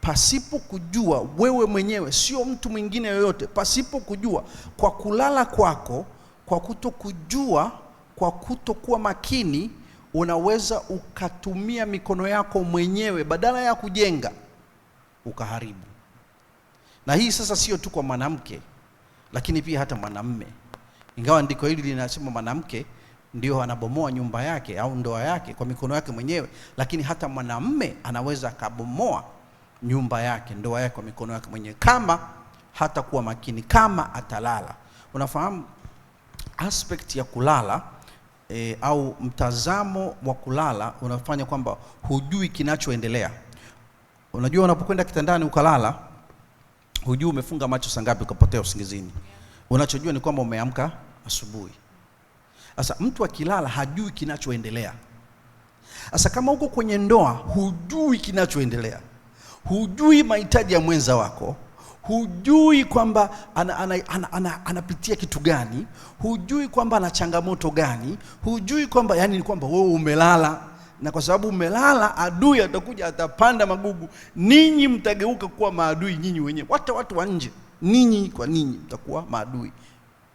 pasipo kujua wewe mwenyewe, sio mtu mwingine yoyote, pasipo kujua, kwa kulala kwako, kwa kutokujua, kwa kutokuwa makini, unaweza ukatumia mikono yako mwenyewe badala ya kujenga ukaharibu. Na hii sasa sio tu kwa mwanamke, lakini pia hata mwanamume. Ingawa ndiko hili linasema mwanamke ndio anabomoa nyumba yake au ndoa yake kwa mikono yake mwenyewe, lakini hata mwanamume anaweza akabomoa nyumba yake, ndoa yake kwa mikono yake mwenyewe, kama hata kuwa makini, kama atalala. Unafahamu aspect ya kulala au mtazamo wa kulala unafanya kwamba hujui kinachoendelea. Unajua unapokwenda kitandani ukalala, hujui umefunga macho saa ngapi ukapotea usingizini. Unachojua ni kwamba umeamka asubuhi. Sasa mtu akilala hajui kinachoendelea. Sasa kama uko kwenye ndoa hujui kinachoendelea, hujui mahitaji ya mwenza wako, hujui kwamba anapitia kitu gani, hujui kwamba ana changamoto gani, hujui kwamba yani ni kwamba wewe umelala, na kwa sababu umelala adui atakuja atapanda magugu, ninyi mtageuka kuwa maadui nyinyi wenyewe. Watu wa nje, ninyi kwa ninyi mtakuwa maadui.